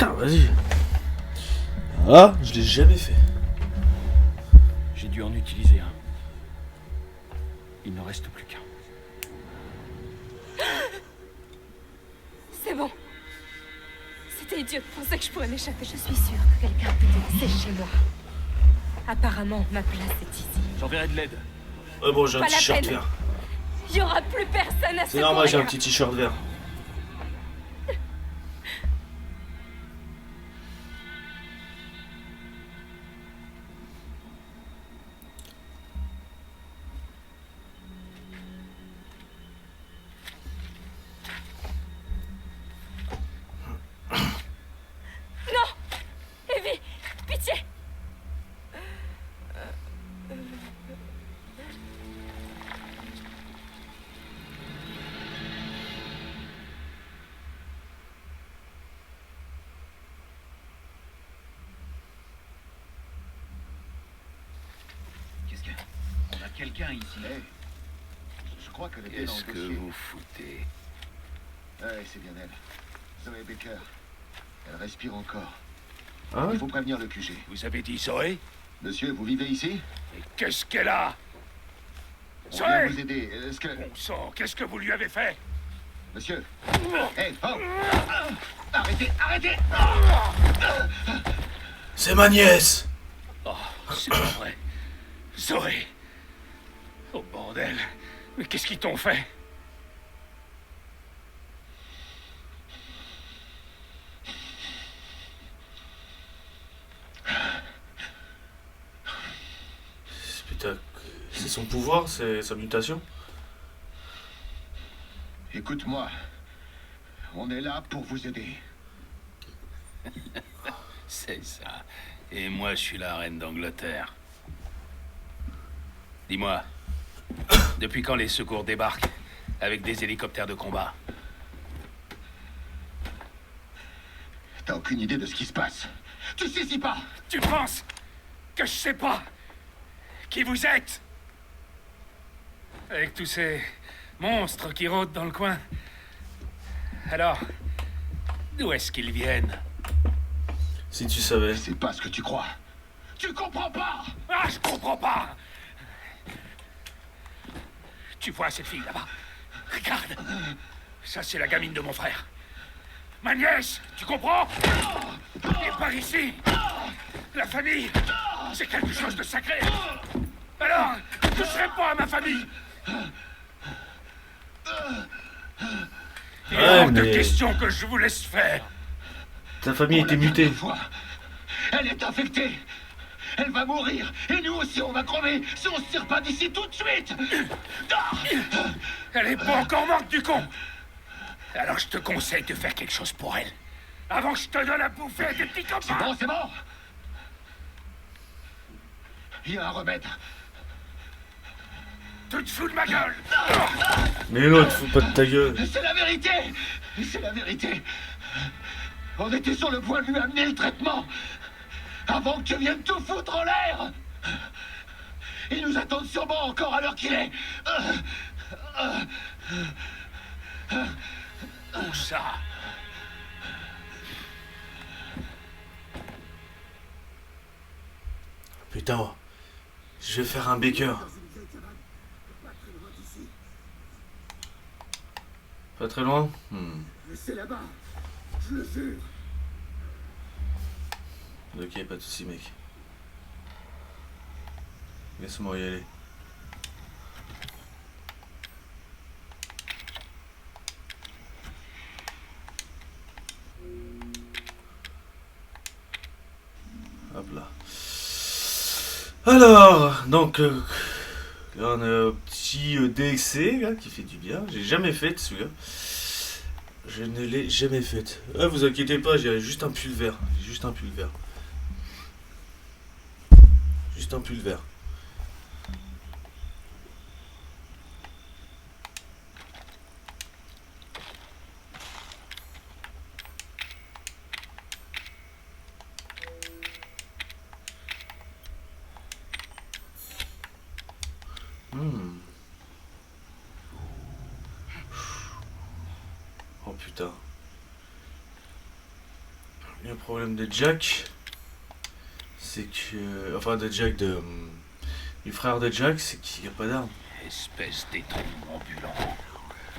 Putain, vas-y. Ah, je l'ai jamais fait. J'ai dû en utiliser un. Il n'en reste plus qu'un. C'est bon. C'était idiot de penser que je pourrais m'échapper. Je suis sûre que quelqu'un peut te laisser chez moi. Apparemment, ma place est ici. J'enverrai de l'aide. Ouais, bon, j'ai un Pas la t-shirt peine. vert. Il y aura plus personne à C'est normal, j'ai un secourir. petit t-shirt vert. Non, Evie, pitié. Qu'est-ce qu'il y a? On a quelqu'un ici. Je crois qu'elle était dans le Qu'est-ce que dossier. vous foutez? Ouais, c'est bien elle. Zoé Baker. Elle respire encore. Ah ouais? Il faut prévenir le QG. Vous avez dit Zoé? Monsieur, vous vivez ici? Et qu'est-ce qu'elle a? On vient vous Zoé! aider. Est-ce que... Bon sang, qu'est-ce que vous lui avez fait? Monsieur! Hey, oh! Arrêtez! Arrêtez! C'est ma nièce. Oh, c'est pas vrai. Zoé! Oh bordel! Mais qu'est-ce qu'ils t'ont fait? Putain, c'est son pouvoir, c'est sa mutation. Écoute-moi. On est là pour vous aider. C'est ça. Et moi, je suis la reine d'Angleterre. Dis-moi, depuis quand les secours débarquent avec des hélicoptères de combat? T'as aucune idée de ce qui se passe. Tu saisis pas! Tu penses que je sais pas qui vous êtes? Avec tous ces monstres qui rôdent dans le coin. Alors, d'où est-ce qu'ils viennent? Si tu savais. C'est pas ce que tu crois. Tu comprends pas! Ah, je comprends pas! Tu vois cette fille là-bas? Regarde! Ça, c'est la gamine de mon frère. Ma nièce, tu comprends? Et par ici, la famille, c'est quelque chose de sacré. Alors, je ne toucherai pas à ma famille. Il est Ouais, hors de mais- question que je vous laisse faire. Ta famille On était l'a vu mutée. deux fois. Elle est infectée. Elle va mourir. Et nous aussi, on va crever si on se tire pas d'ici tout de suite. Ah! Elle est pas encore morte du con. Alors je te conseille de faire quelque chose pour elle. Avant que je te donne à bouffer à tes petits C'est copains. bon, c'est bon. Il y a un remède. Tu te fous de ma gueule. Mais l'autre, fous pas de ta gueule. C'est la vérité. C'est la vérité. On était sur le point de lui amener le traitement. Avant que tu viennes tout foutre en l'air. Ils nous attendent sûrement encore à l'heure qu'il est. Où ça? Putain, je vais faire un Baker. Pas très loin? C'est là-bas. Je le jure. Ok, pas de soucis, mec. Laisse-moi y aller. Hop là. Alors, donc, là on a un petit DXC là, qui fait du bien. J'ai jamais fait celui-là. Je ne l'ai jamais fait. Ah, vous inquiétez pas, j'ai juste un pull vert. J'ai juste un pull vert. Juste un pull vert. Oh putain. Le problème de Jack, c'est que... Enfin, de Jack, du frère de Jack, c'est qu'il n'y a pas d'armes. Espèce d'étron ambulant.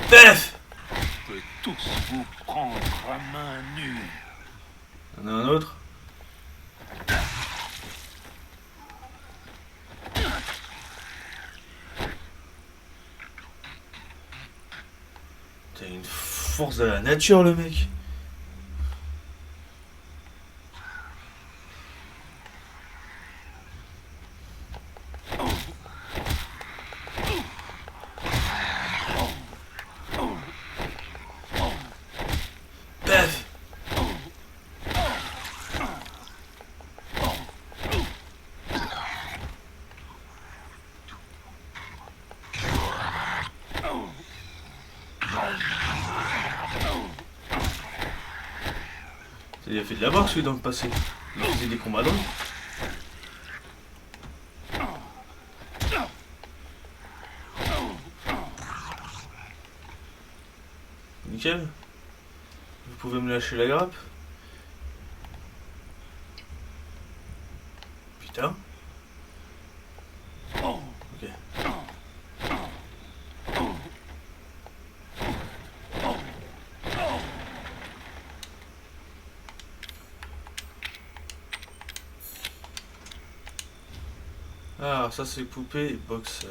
Pef! Je peux tous vous prendre à main nue. Il y en a un autre. T'as une force de la nature, le mec. Pef! Il a fait de la boxe lui dans le passé. Il faisait des combats d'hommes. Nickel. Vous pouvez me lâcher la grappe. Putain. Ok. Ah, ça c'est poupée, box.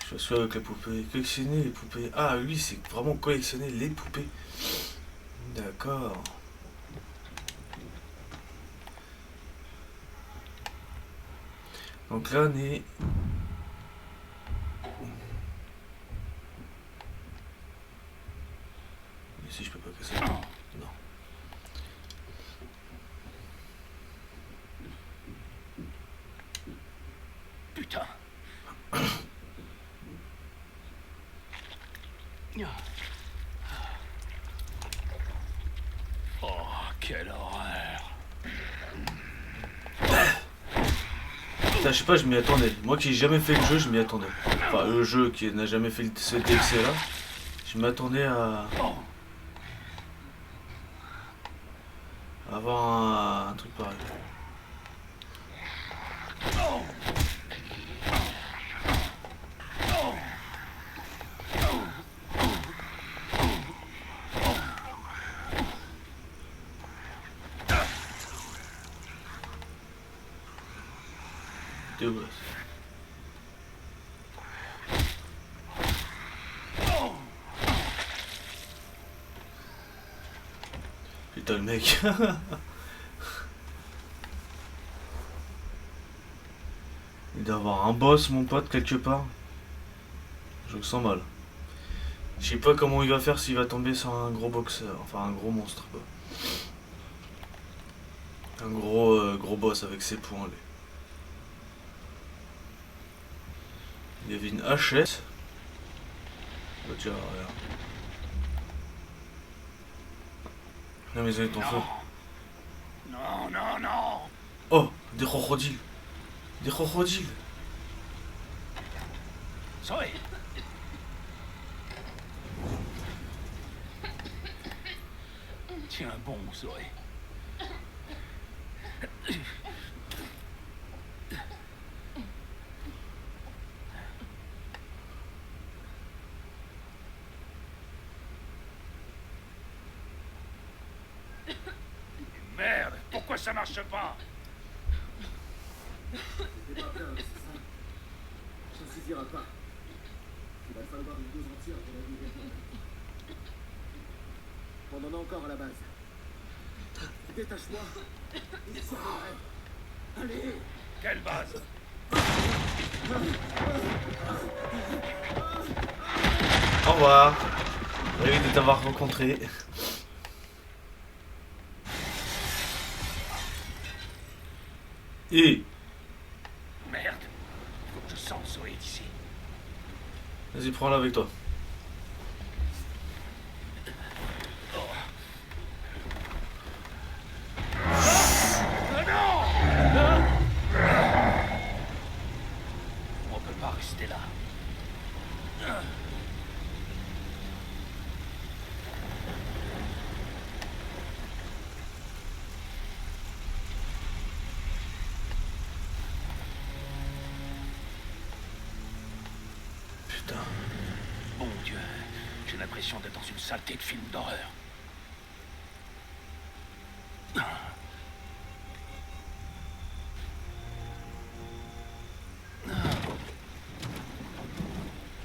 Je suis avec les poupées. Collectionner les poupées. Ah, lui, c'est vraiment collectionner les poupées. D'accord. Donc là, on est... Ici, je peux pas casser. Non. Putain. Oh, quelle horreur. Putain, je sais pas, je m'y attendais. Moi qui ai jamais fait le jeu, je m'y attendais. Enfin, le jeu qui n'a jamais fait ce DLC là, je m'attendais à avoir un truc pareil. Dégueulasse. Putain le mec. Il doit avoir un boss mon pote quelque part. Je le sens mal. Je sais pas comment il va faire s'il va tomber sur un gros boxeur, enfin un gros monstre quoi. Un gros boss avec ses poings lui. Il y avait une hachette. Bah tiens, regarde. La maison est en feu. Non, non, non. Oh, des crocodiles. Des crocodiles. Zoé. Tiens bon, Zoé. Merde, pourquoi ça marche pas? T'es pas plein, c'est ça. Ça suffira pas. Il va falloir une dose entière pour la guérir. On en a encore à la base. Détache-moi. Il s'arrêterait. Allez. Quelle base? Au revoir. Ravi de t'avoir rencontré. Et Merde. Faut que je sorte Zoé d'ici. vas-y, prends-la avec toi. On peut pas rester là. putain. Bon Dieu, j'ai l'impression d'être dans une saleté de film d'horreur.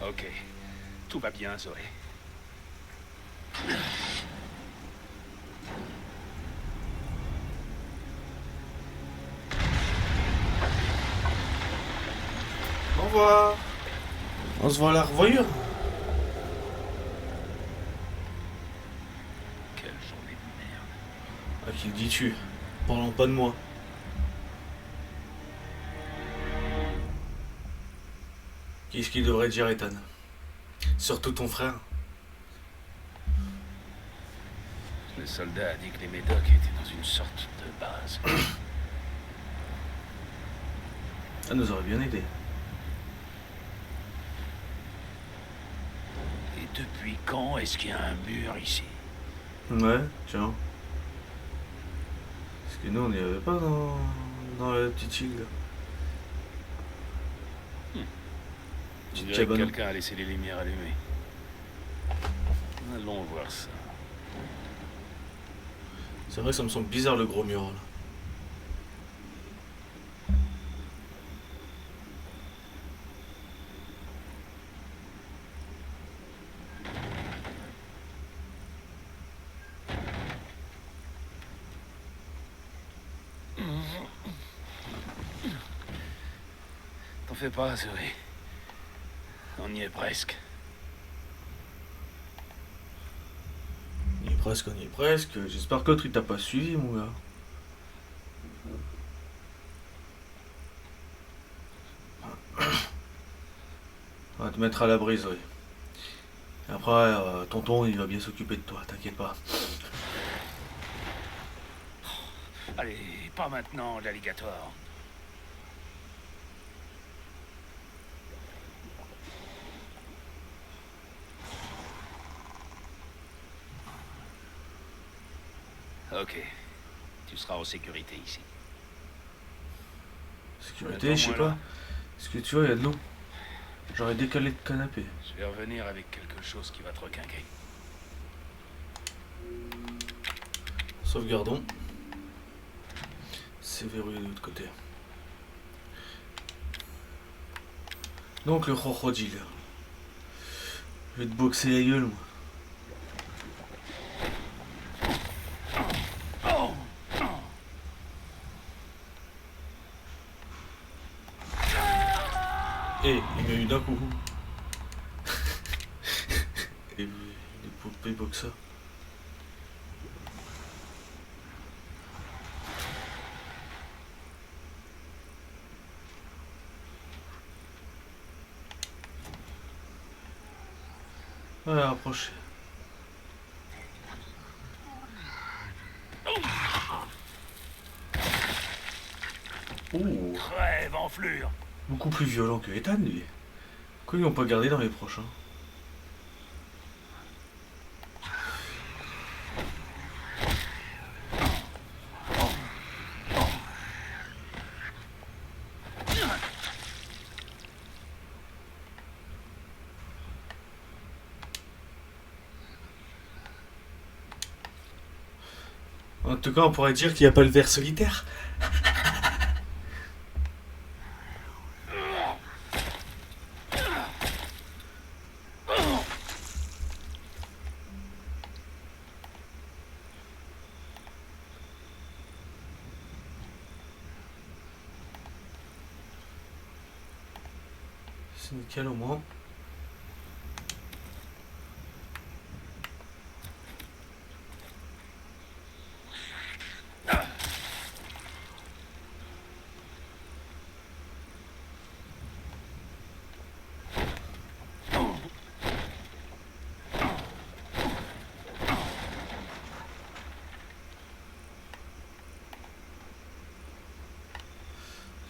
Ok, tout va bien, Zoé. Au revoir. On se voit à la revoyure. Quelle journée de merde. À qui le dis-tu? Parlons pas de moi. Qu'est-ce qu'il devrait dire, Ethan? Surtout ton frère. Le soldat a dit que les médocs étaient dans une sorte de base. Ça nous aurait bien aidé. Et depuis quand est-ce qu'il y a un mur ici? Ouais, tiens. Parce que nous, on n'y avait pas dans la petite île. Là. Tu Petite dirais que cabane. quelqu'un a laissé les lumières allumées. Allons voir ça. C'est vrai que ça me semble bizarre le gros mur là. T'en fais pas, Zoé. On y est presque. On y est presque, on y est presque. J'espère que l'autre il t'a pas suivi, mon gars. On va te mettre à l'abri, Zoé. Et après, tonton il va bien s'occuper de toi, t'inquiète pas. Allez, pas maintenant, l'alligator. Ok. Tu seras en sécurité ici. Sécurité, je sais Attends-moi pas. là. Est-ce que tu vois, il y a de l'eau? J'aurais décalé le canapé. Je vais revenir avec quelque chose qui va te requinquer. Sauvegardons. C'est verrouillé de l'autre côté. Donc le crocodile. Je vais te boxer la gueule, moi. Eh, il m'a eu d'un coup. Et les poupées boxeurs. Ouais, approche. Ouh, Crève, enflure. beaucoup plus violent que Ethan, lui. Quoi, ils l'ont pas gardé dans les prochains? En tout cas, on pourrait dire qu'il n'y a pas le ver solitaire. C'est nickel au moins.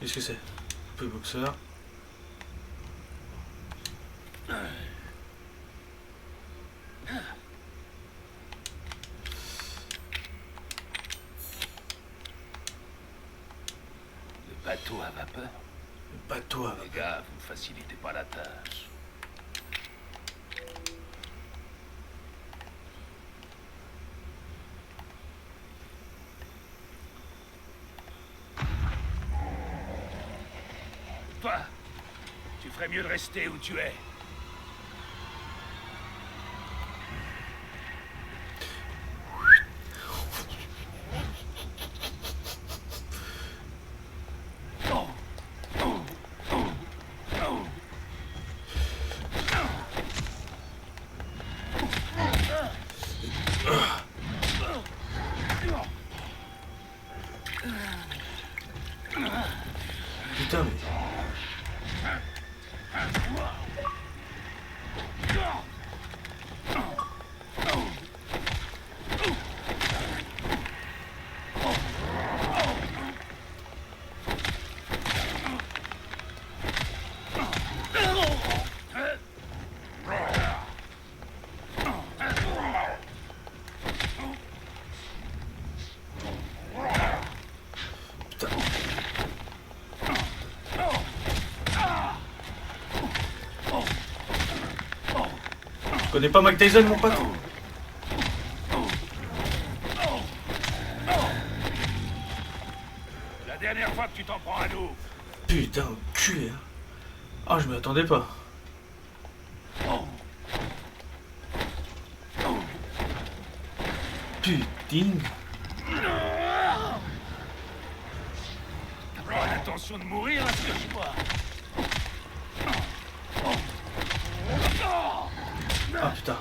Qu'est-ce que c'est? Peu boxeur. Le bateau à vapeur. Le bateau à Les gars, vous me facilitez pas la tâche. ferais mieux de rester où tu es. Putain, mais... Je connais pas Mike Tyson, mon pote. La dernière fois que tu t'en prends à nous. Putain, enculé. Hein. Ah, je m'y attendais pas. Putain. T'as pas l'intention de mourir, là, ce que je vois. Ah, putain.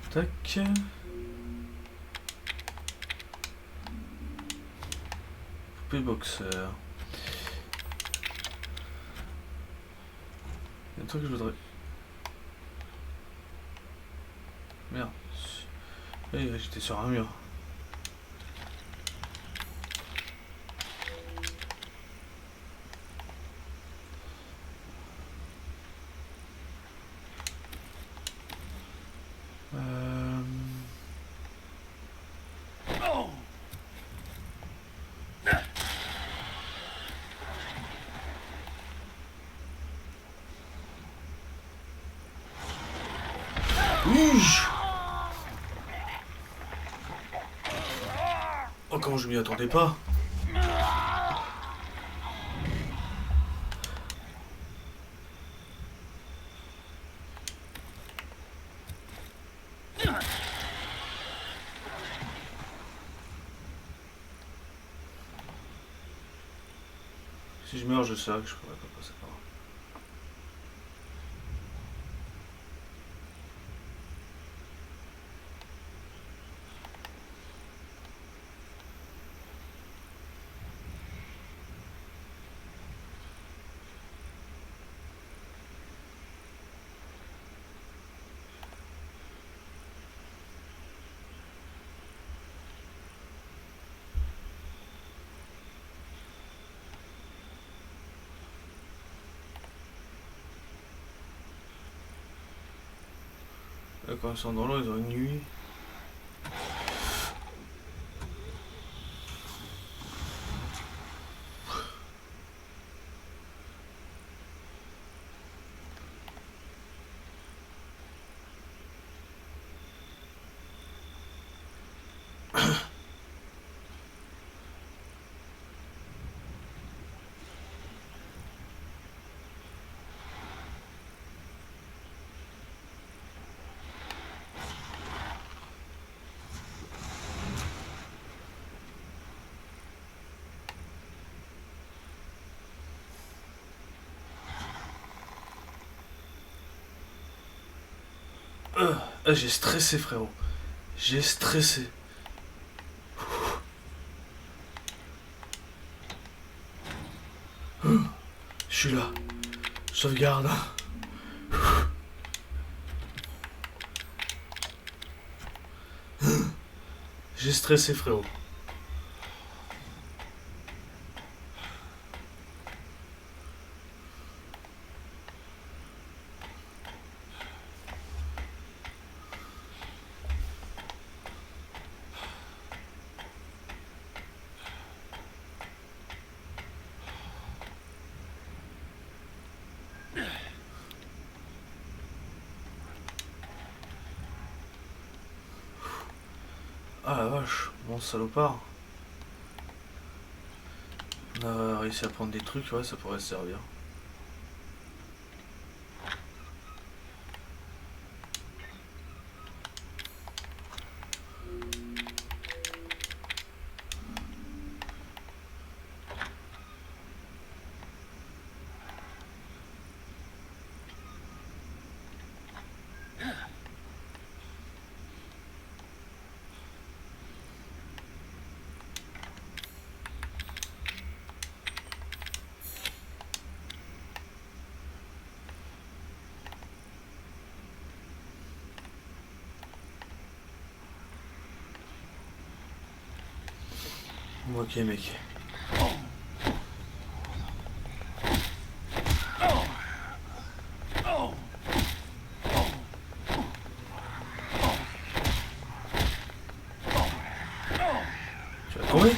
Tac. Poupée boxeur. Il y a un truc que je voudrais. Merde. Oui, j'étais sur un mur. Oh, comment je m'y attendais pas. Si je meurs, je sais que je pourrais pas passer par là. Là, quand ils sont dans l'eau, ils ont une nuit. J'ai stressé, frérot. J'ai stressé. Je suis là. Sauvegarde. J'ai stressé, frérot. la vache, bon salopard. On a réussi à prendre des trucs, ouais, ça pourrait servir. Ok mec. Tu vas tomber?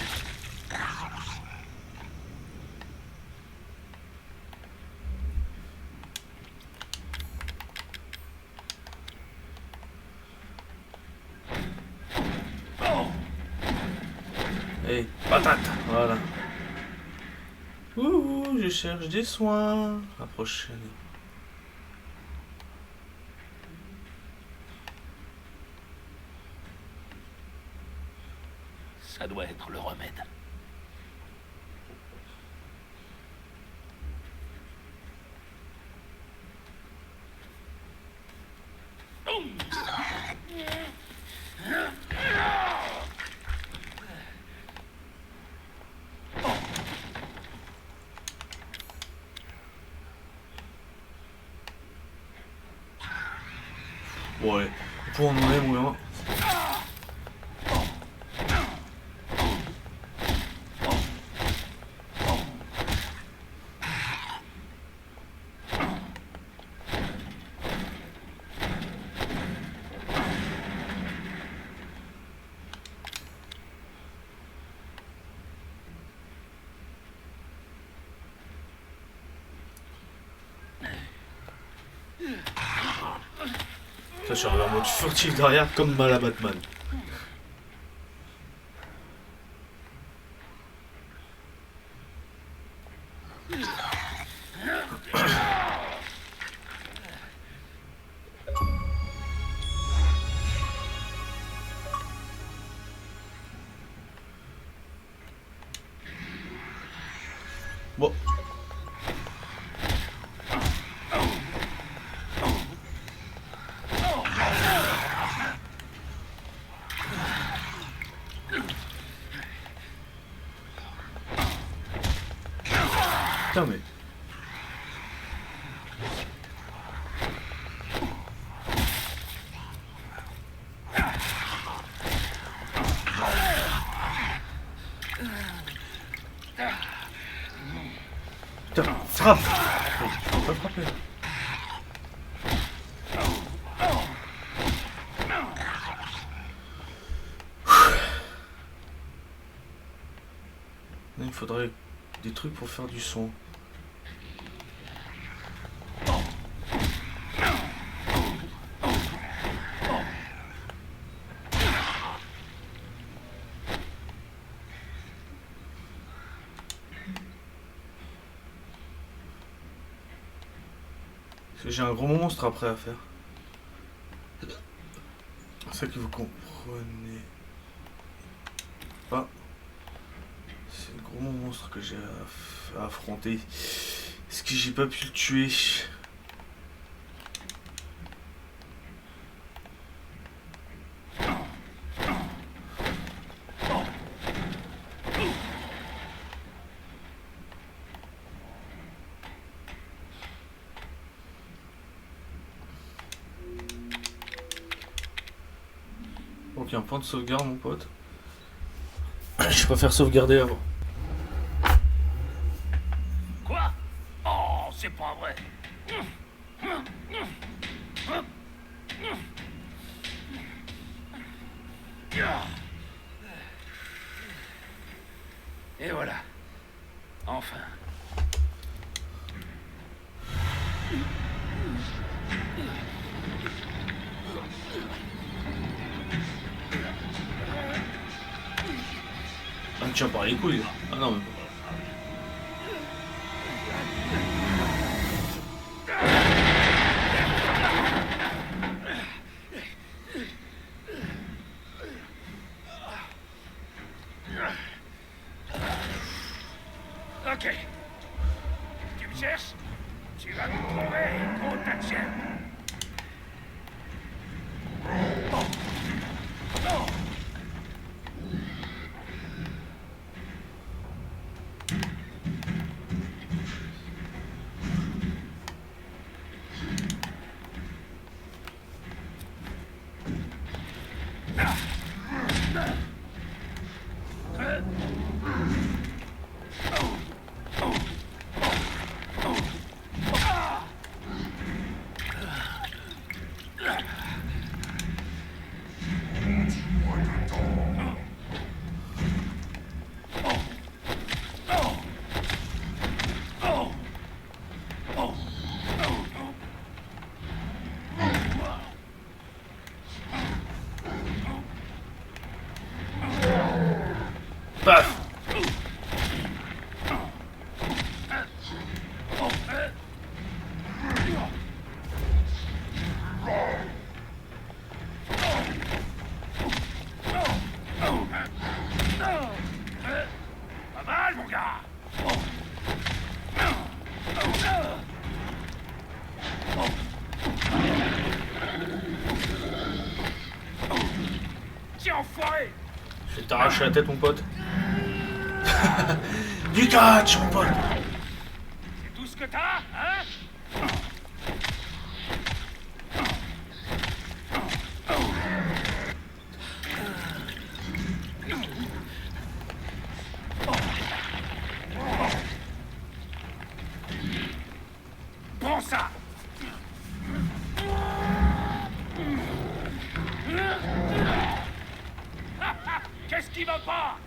Hey, patate, voilà. Ouh, je cherche des soins. La prochaine. Ça doit être le remède. Bon allez, pour en est moins. Ça, je suis en mode furtif derrière comme mal à Batman. Bon. Putain mais... Putain, frappe! Je peux pas frapper. Il faudrait des trucs pour faire du son. Parce que j'ai un gros monstre après à faire. C'est ça que vous comprenez pas. C'est le gros monstre que j'ai à affronter. Est-ce que j'ai pas pu le tuer? Ok, un point de sauvegarde mon pote. Je préfère sauvegarder avant. Quoi? Oh, c'est pas vrai. Et voilà. Enfin. me tient par les couilles. Ah non, mais... Ok. Tu me cherches? Tu vas me trouver, gros tas de chien. Paf. Pas mal, mon gars. Tiens, enfoiré. Je vais t'arracher la tête, mon pote. Du catch, mon pote. C'est tout ce que t'as, hein? Prends ça. Qu'est-ce qui va pas?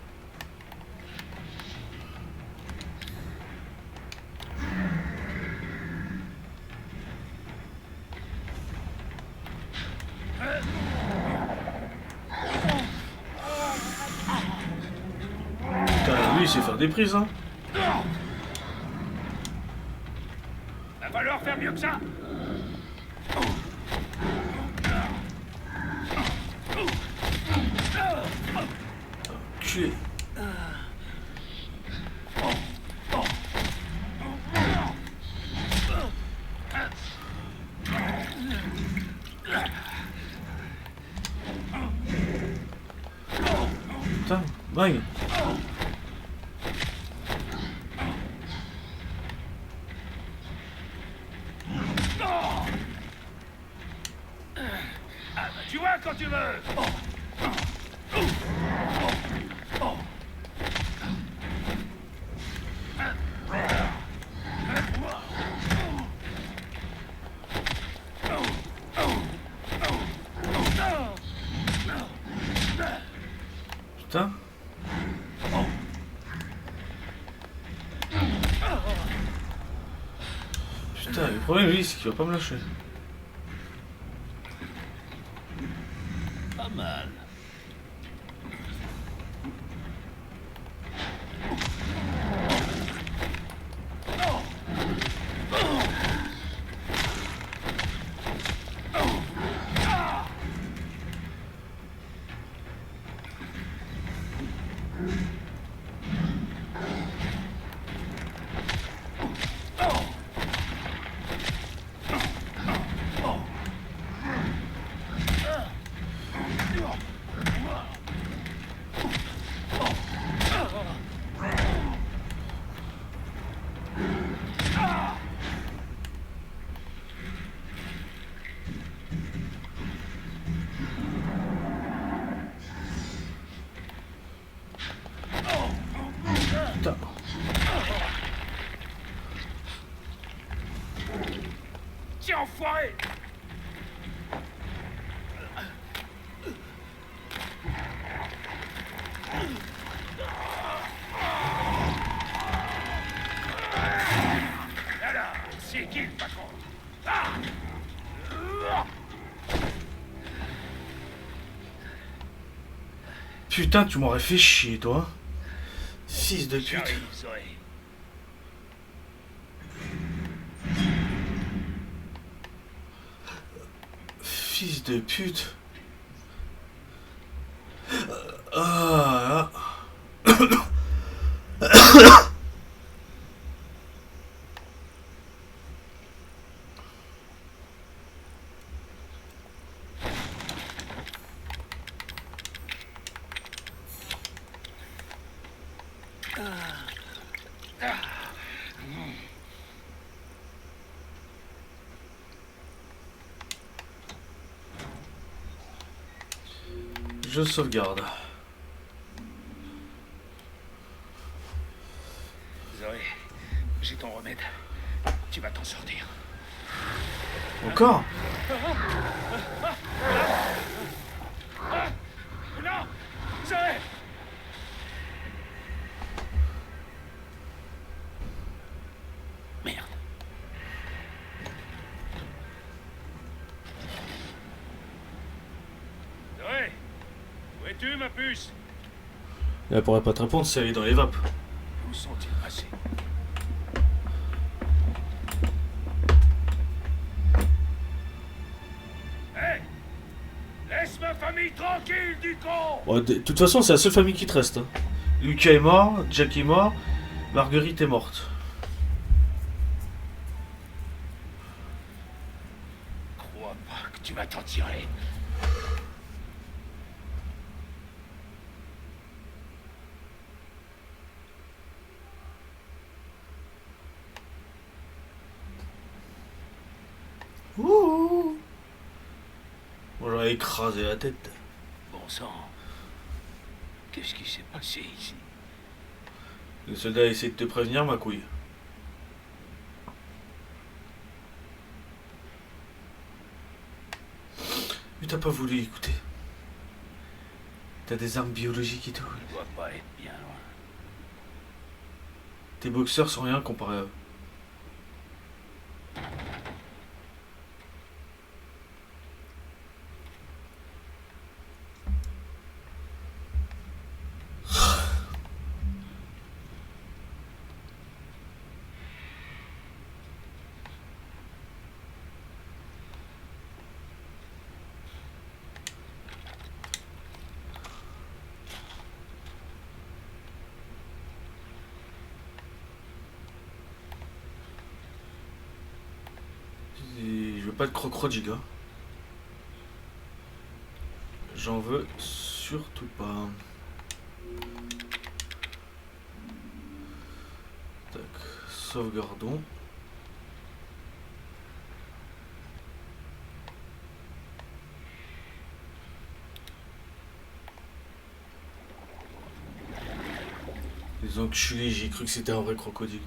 Putain, lui, il sait faire des prises, hein. Va falloir faire mieux que ça. Culé. Putain, bang. Ah, bah, tu vois quand tu veux. Putain. Putain, le problème, lui, c'est qu'il va pas me lâcher. Pas mal. Putain. Tiens, enfoiré. Alors, c'est qui le patron? Ah! Putain, tu m'aurais fait chier, toi. Fils de pute. J'arrive, Zoé. Fils de pute. Ah. Je sauvegarde. Zoé, j'ai ton remède. Tu vas t'en sortir. Encore? Non! Zoé! Merde. Zoé! Où es-tu, ma puce? Elle pourrait pas te répondre si elle est dans les vapes. Où sont-ils passés? Hé! Laisse ma famille tranquille, du con! Bon, de toute façon, c'est la seule famille qui te reste. Hein. Lucas est mort, Jack est mort, Marguerite est morte. Crois pas que tu vas t'en tirer. Ouh. On j'aurais écrasé la tête. Bon sang. Qu'est-ce qui s'est passé ici? Le soldat a essayé de te prévenir, ma couille. Mais t'as pas voulu écouter. T'as des armes biologiques et tout. Il doit pas être bien loin. Tes boxeurs sont rien comparé à eux. Et je veux pas de crocodile, hein. J'en veux surtout pas. Tac, sauvegardons. Les enculés, j'ai cru que c'était un vrai crocodile.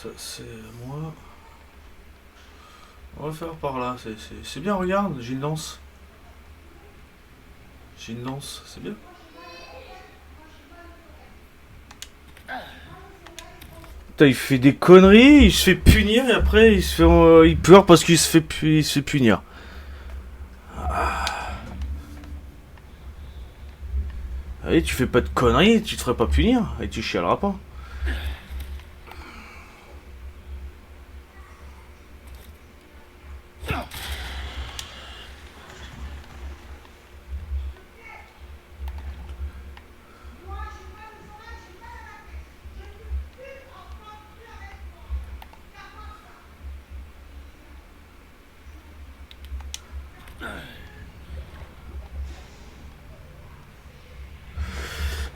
Ça c'est moi. On va faire par là, c'est bien, regarde, j'ai une lance. J'ai une lance, c'est bien. Putain, il fait des conneries, il se fait punir et après il se fait, il pleure parce qu'il se fait punir. Ah. Allez, tu fais pas de conneries, tu te ferais pas punir et tu chialeras pas.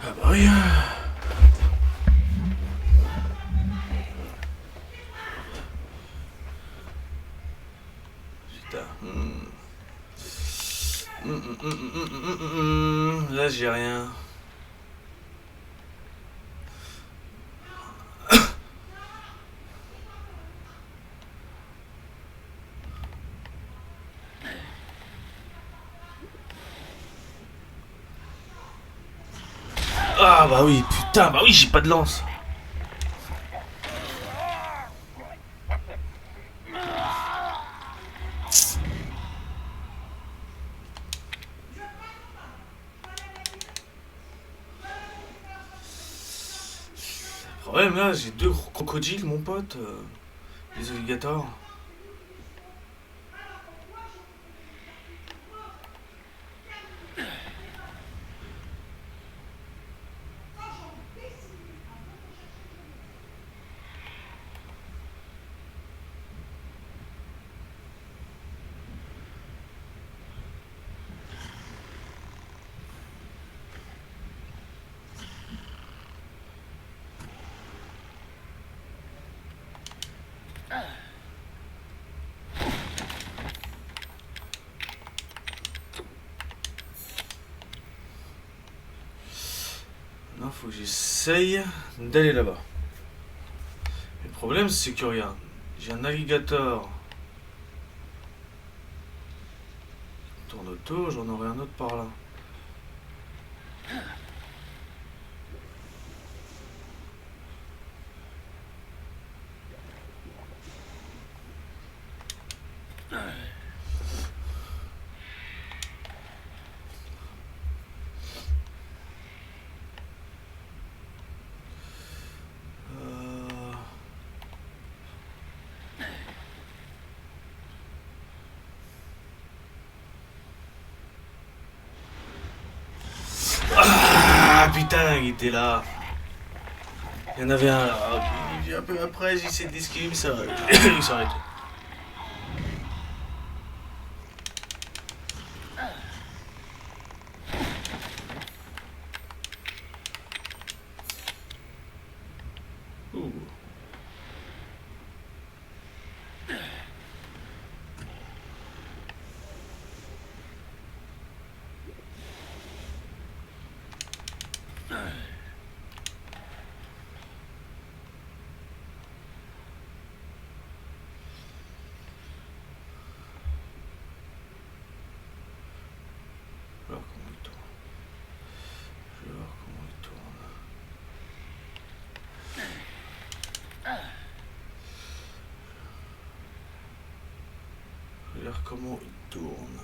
Ah bah oui. Putain. Là j'ai rien. Ah bah oui, putain, bah oui, j'ai pas de lance. Le problème là, j'ai 2 crocodiles, mon pote. Des alligators. Non, faut que j'essaye d'aller là-bas. Le problème, c'est que regarde, j'ai un alligator qui tourne autour, j'en aurai un autre par là. Ah putain, il était là. Il y en avait un là. Puis un peu après, j'ai essayé de l'esquiver, mais ça il s'arrête. Ouh. Je vais voir comment il tourne. Je vais voir comment il tourne. Je vais voir comment il tourne.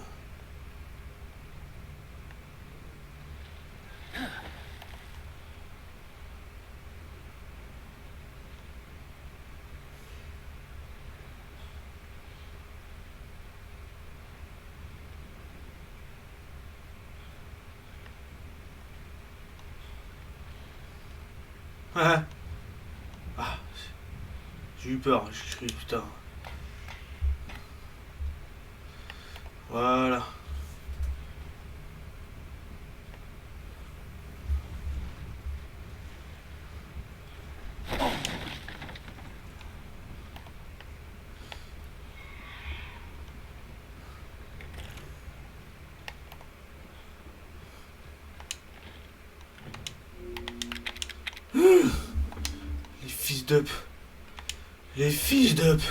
Ah, ah, j'ai eu peur, j'ai crié putain. Voilà. Les fils d'up. Les fils d'up.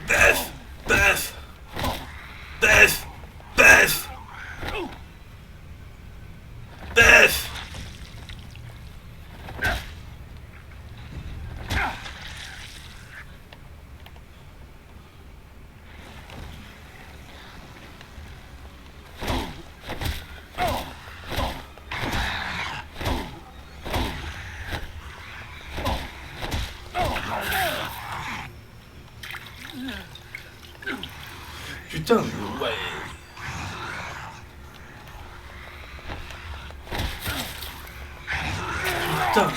Bef. Bef. Bef. Bef. Bef. Putain, mais ouais. Putain.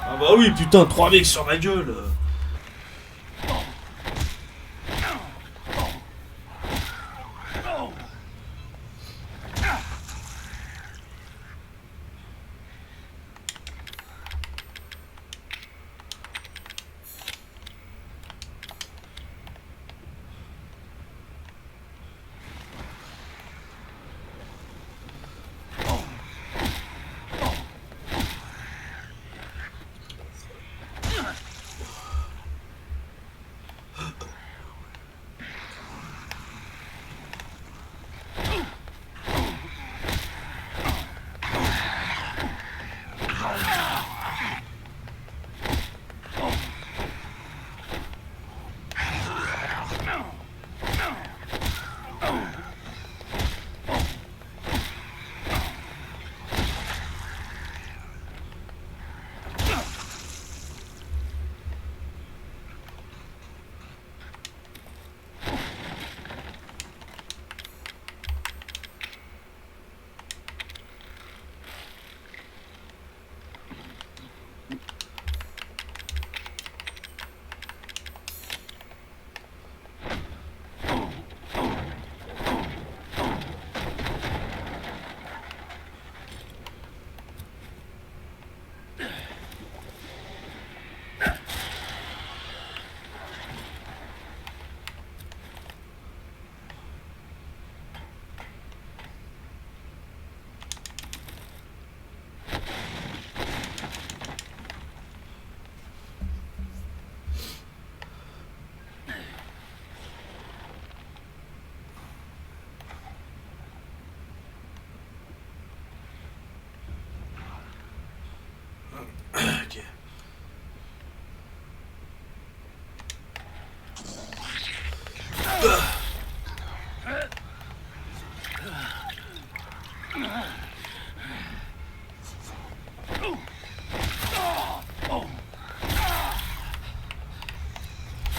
Ah bah oui, putain, 3 mecs sur ma gueule.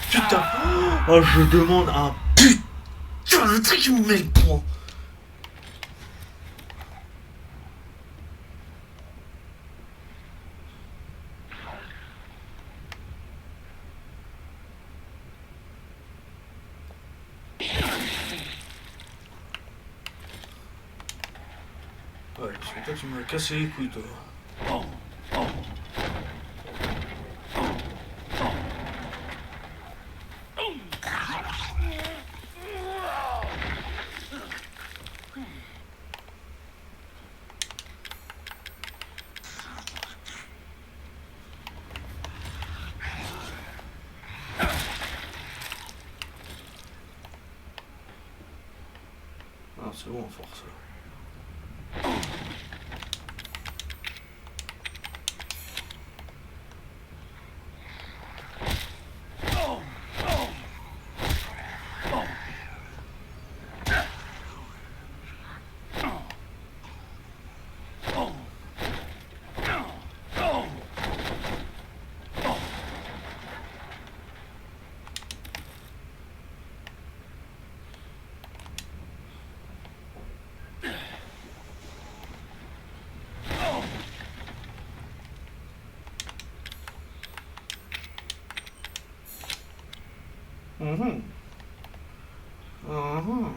Putain. Oh, je demande un putain le truc qui me met le point. Ouais, parce que toi tu m'as cassé les couilles toi. Ah, c'est bon, force. Mhm. Mhm.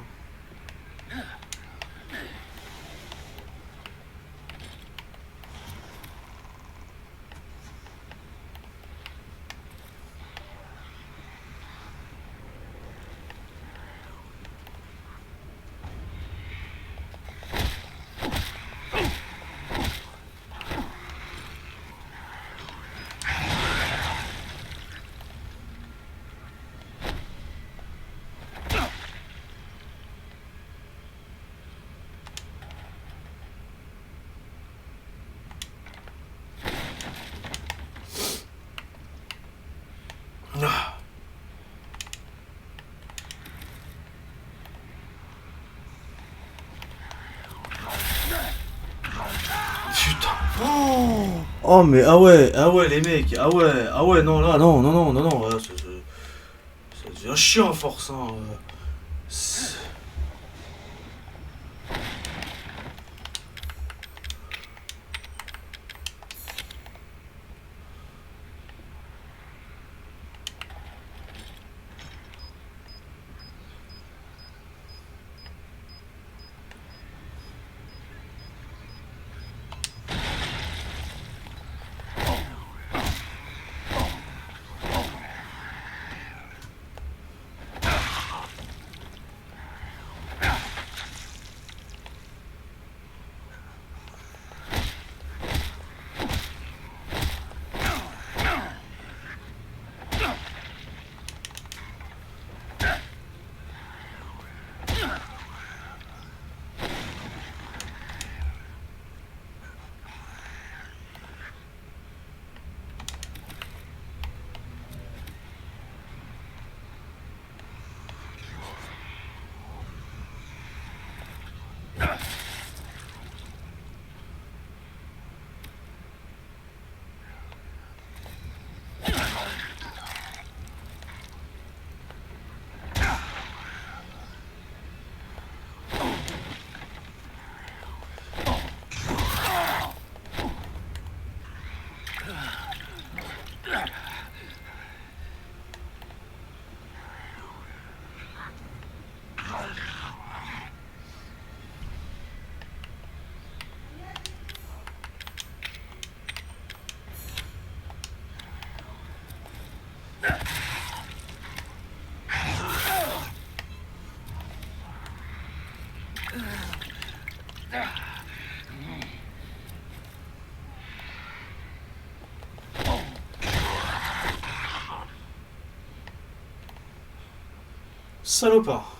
Ah. Putain. Oh mais ah ouais les mecs, ah ouais non là non là, ça devient chiant à force hein. C'est- Salopard.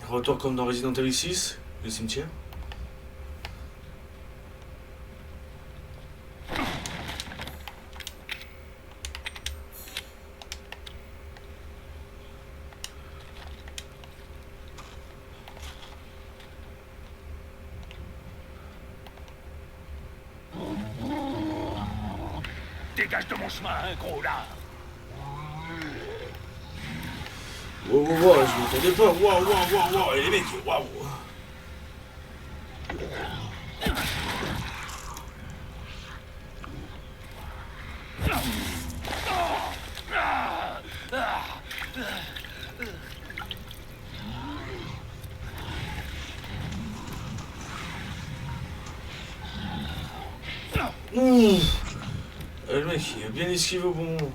Retour comme dans Resident Evil 6, le cimetière. Dégage de mon chemin, hein, gros lard. Wow, wow, wow, je m'entendais pas. Wow, wow, wow, wow. Et les mecs, waouh. Mmh. Le mec, il a bien esquivé au bon moment.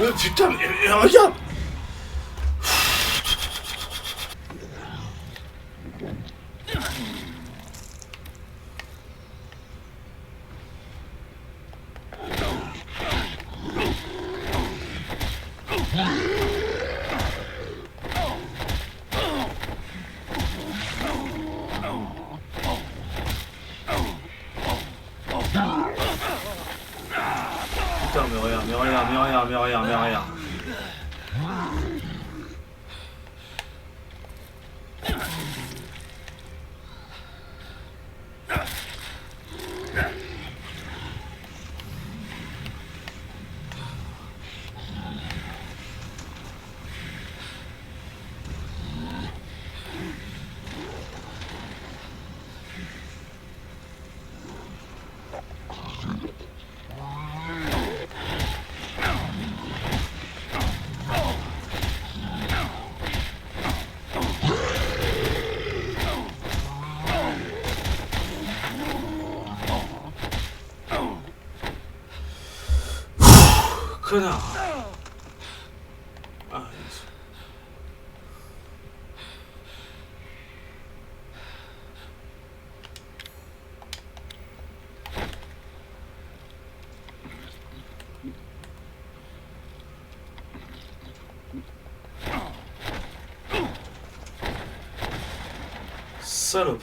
Oh putain, mais regarde! Putain, mais regarde, mais regarde, mais regarde, mais regarde, mais regarde. Connard. Ah, salope.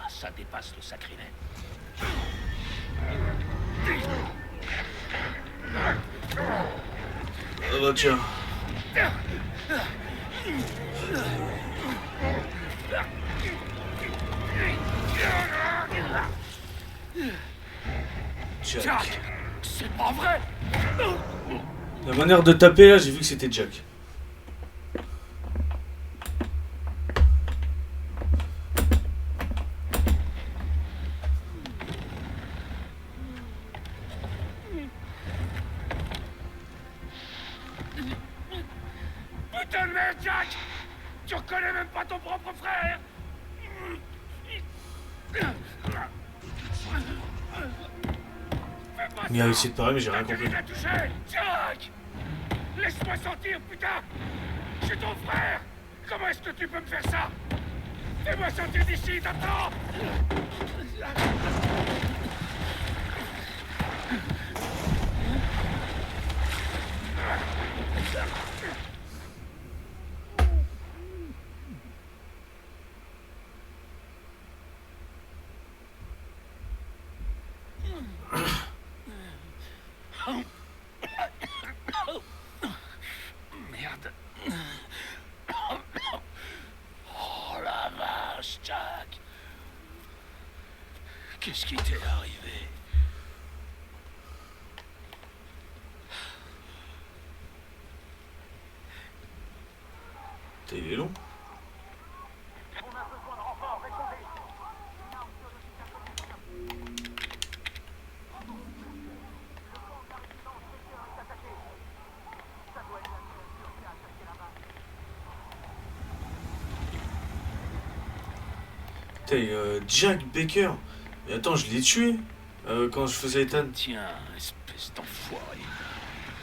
Ça dépasse le sacrilège. Ah bah tiens. Jack. C'est pas vrai. La manière de taper là, j'ai vu que c'était Jack. Putain de merde, Jack! Tu reconnais même pas ton propre frère! Il a réussi de parler, mais j'ai rien T'as compris. la touché! Jack! Laisse-moi sortir, putain! Je suis ton frère! Comment est-ce que tu peux me faire ça? Fais-moi sortir d'ici, t'entends? Merde. Oh la vache, Jack. Qu'est-ce qui t'est arrivé? T'es long. Putain, Jack Baker. Mais attends, je l'ai tué quand je faisais Ethan. Tiens, espèce d'enfoiré.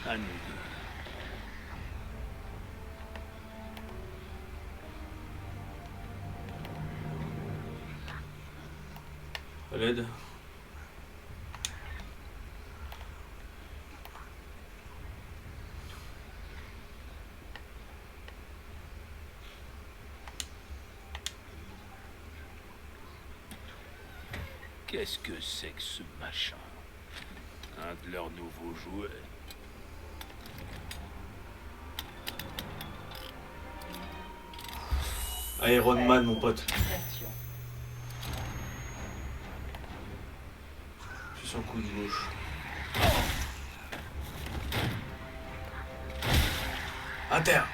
À nous deux. À l'aide. Qu'est-ce que c'est que ce machin? Un de leurs nouveaux jouets. Iron Man, mon pote. Puis son coup de gauche. À terre.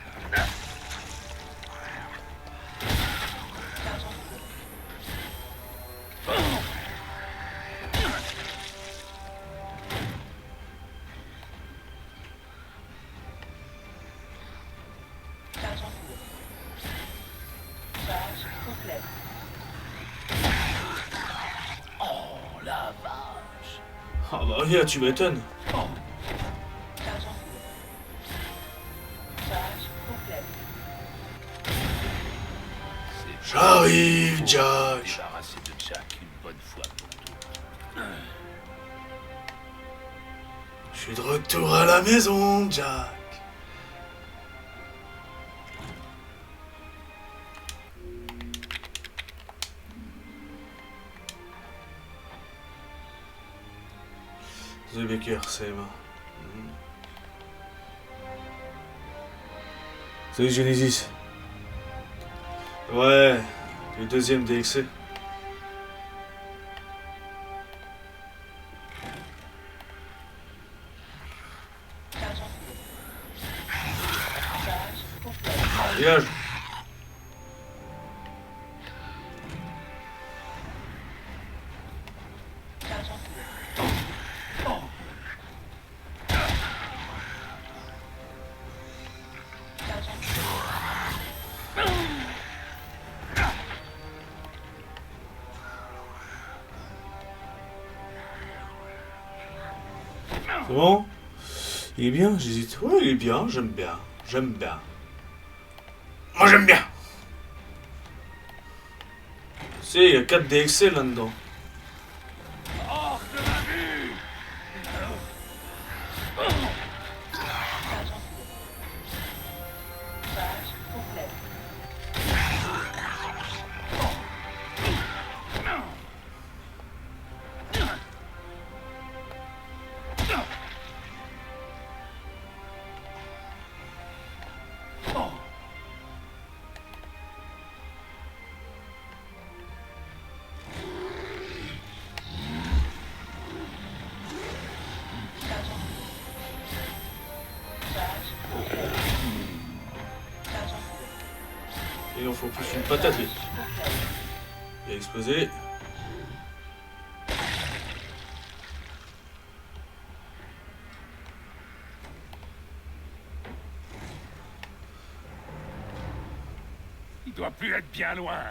Oh la vache. Ah bah oui, tu m'étonnes. J'arrive, Jack. Débarrassé de Jack une bonne fois pour toutes. Je suis de retour à la maison, Jack. The Baker, c'est Emma. Salut Genesis. Ouais, le deuxième DXC. Dégage. C'est bon? Il est bien? J'hésite. Ouais, il est bien, j'aime bien. J'aime bien. Moi j'aime bien. Tu sais, il y a 4 DXC là-dedans. Hors de ma vue. Il en faut plus une patate, lui. Il a explosé. Il doit plus être bien loin.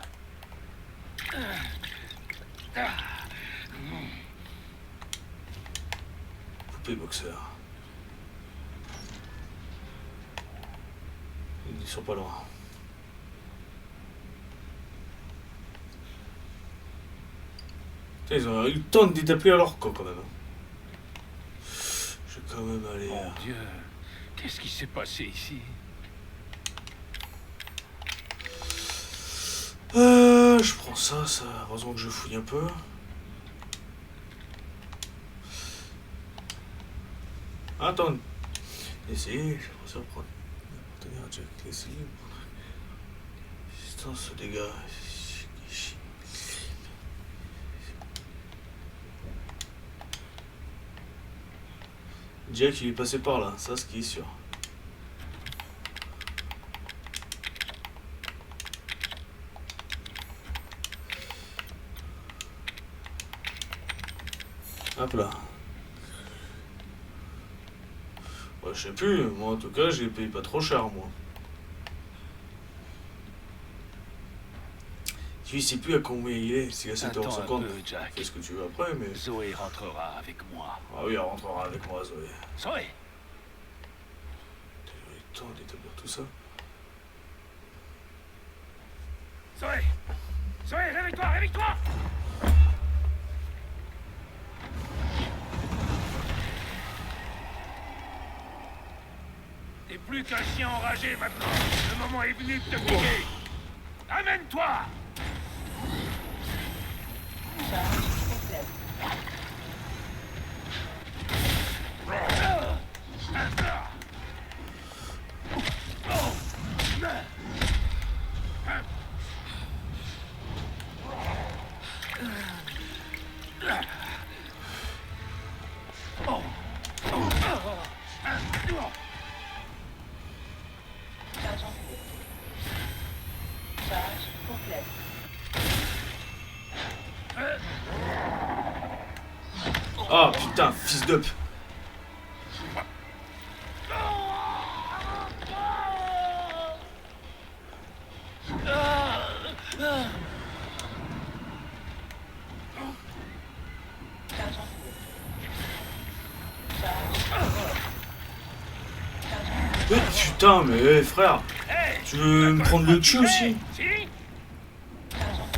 Poupée boxeur. Ils sont pas loin. Putain, ils ont eu le temps d'établir leur camp quand même. Je vais quand même aller. Mon Dieu, Qu'est-ce qui s'est passé ici? Je prends ça, heureusement que je fouille un peu. Attends. Essayez, j'aimerais ça prendre. Tenir un Jack Leslie. Distance aux dégâts. Jack il est passé par là, ça ce qui est sûr. Hop là. Ouais, je sais plus, moi en tout cas j'ai payé pas trop cher moi. Je sais plus à combien il est, c'est à 7,50 €. Jack. Fais ce que tu veux après, mais... Zoé rentrera avec moi. Ah oui, elle rentrera avec moi, Zoé. Zoé! T'as eu le temps d'établir tout ça. Zoé! Zoé, réveille-toi, réveille-toi! T'es plus qu'un chien enragé maintenant. Le moment est venu de te piquer. Amène-toi! Ah putain, fils d'up. Mais putain, mais frère, tu veux me prendre le dessus aussi? Si?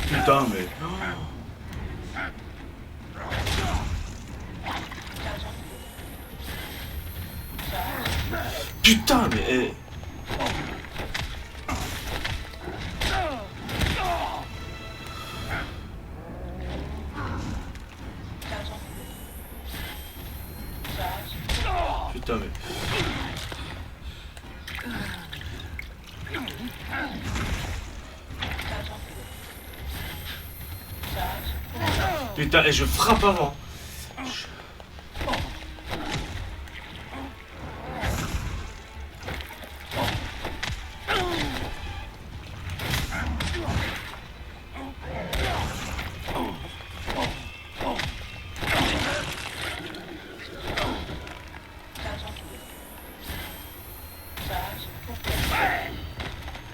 Putain, mais... Putain, mais... eh. Putain, mais... Putain, et je frappe avant.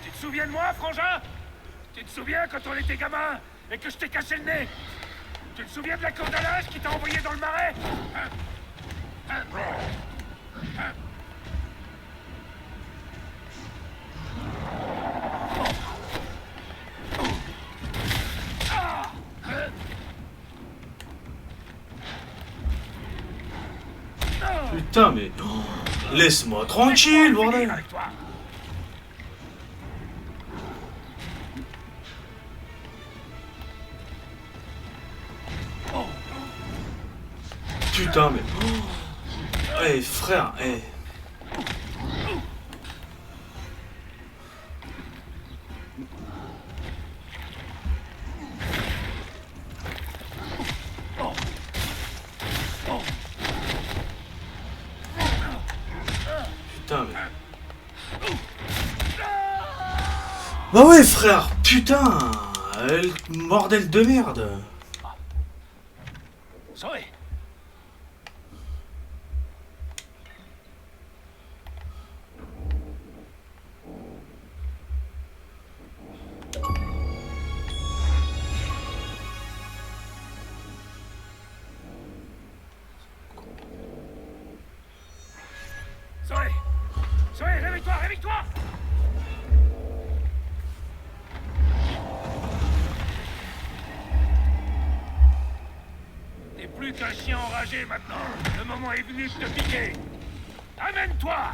Tu te souviens de moi, frangin? Tu te souviens quand on était gamin et que je t'ai cassé le nez? Tu te souviens de la corde à linge qui t'a envoyé dans le marais? Putain, mais... oh, laisse-moi tranquille, bordel. Avec toi. Putain, mais... oh. Eh, frère, eh... Putain, mais... Bah ouais, frère, putain, bordel de merde. Zoé! Zoé! Zoé, réveille-toi, réveille-toi! T'es plus qu'un chien enragé maintenant. Le moment est venu de te piquer. Amène-toi!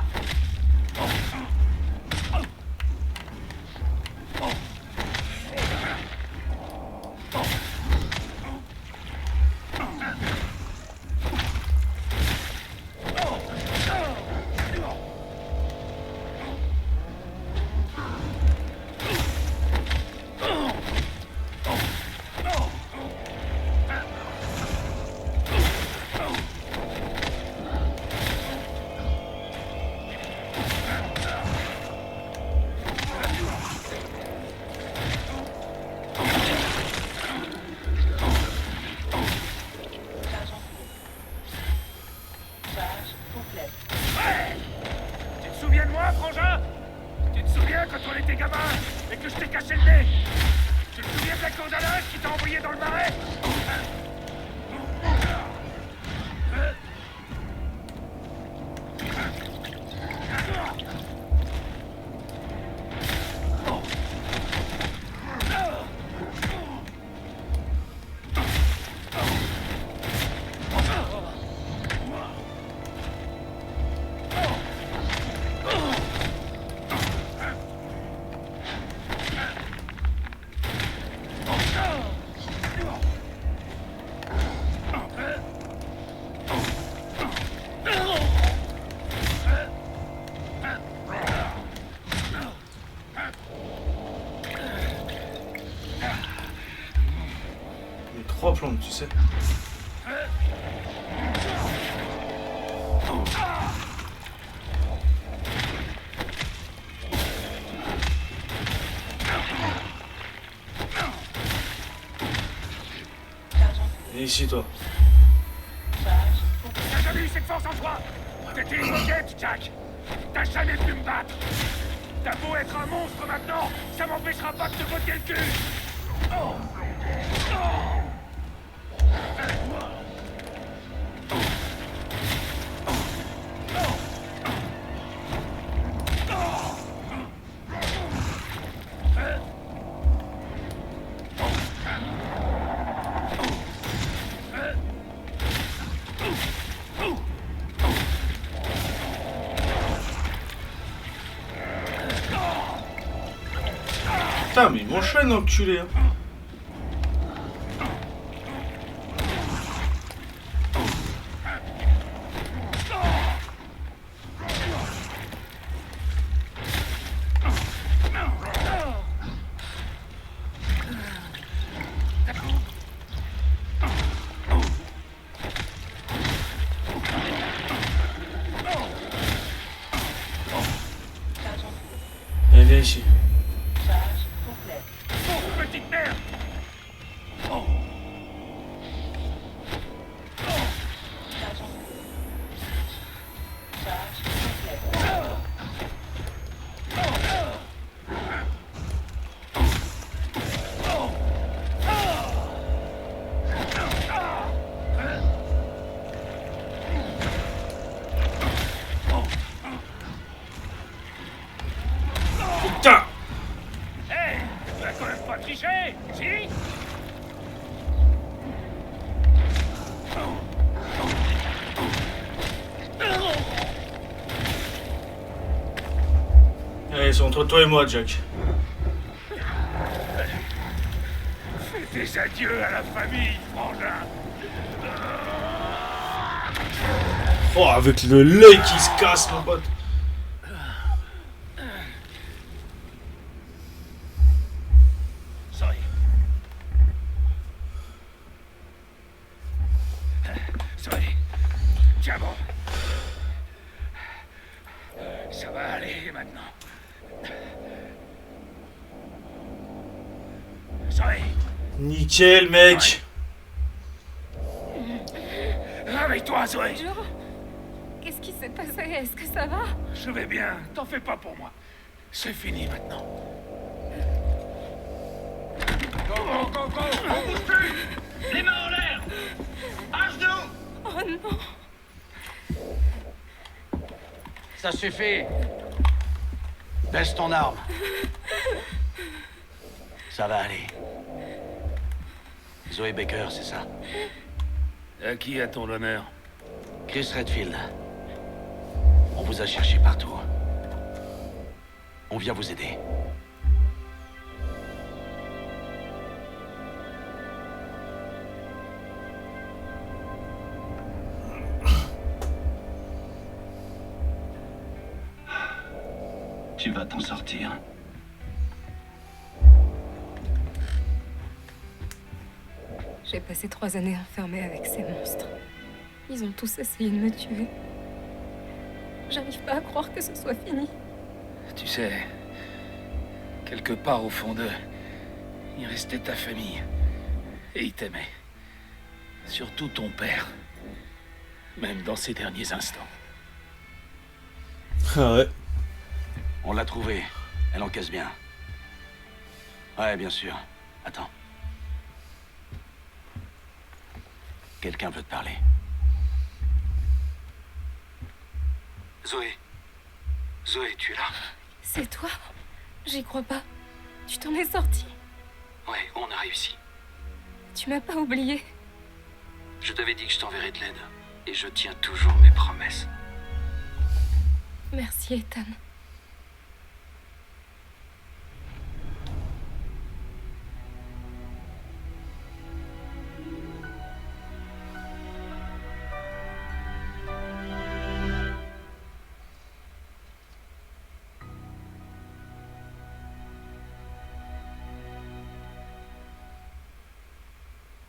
Trois plombes, tu sais. Et ici, toi. T'as jamais eu cette force en toi. T'étais une roquette, Jack. T'as jamais pu me battre. T'as beau être un monstre maintenant, ça m'empêchera pas de te botter le cul. Oh. Oh. Putain, mais il m'enchaîne, enculé. Hein. Allez, viens ici. Petite merde. Oh. Putain! Hey, tu vas quand même pas tricher, si? Allez, c'est entre toi et moi, Jack. Fais des adieux à la famille, frangin. Oh, avec le l'œil qui se casse, mon pote. Sorry. Sorry. Tiens bon. Ça va aller maintenant. Sorry. Nickel, mec. Réveille-toi, Zoé. Joe, qu'est-ce qui s'est passé? Est-ce que ça va? Je vais bien, t'en fais pas pour moi. C'est fini maintenant. Go, go, go, go! On bouge plus! Les mains en l'air! À genoux! Oh non! Ça suffit. Baisse ton arme. Ça va aller. Zoé Baker, c'est ça? À qui a-t-on l'honneur? Chris Redfield. On vous a cherché partout. On vient vous aider. Tu vas t'en sortir. J'ai passé 3 années enfermée avec ces monstres. Ils ont tous essayé de me tuer. J'arrive pas à croire que ce soit fini. Tu sais, quelque part au fond d'eux, il restait ta famille. Et ils t'aimaient. Surtout ton père. Même dans ses derniers instants. Ah ouais. On l'a trouvée. Elle encaisse bien. Ouais, bien sûr. Attends. Quelqu'un veut te parler. Zoé. Zoé, tu es là? C'est toi? J'y crois pas. Tu t'en es sorti? Ouais, on a réussi. Tu m'as pas oublié. Je t'avais dit que je t'enverrais de l'aide. Et je tiens toujours mes promesses. Merci, Ethan.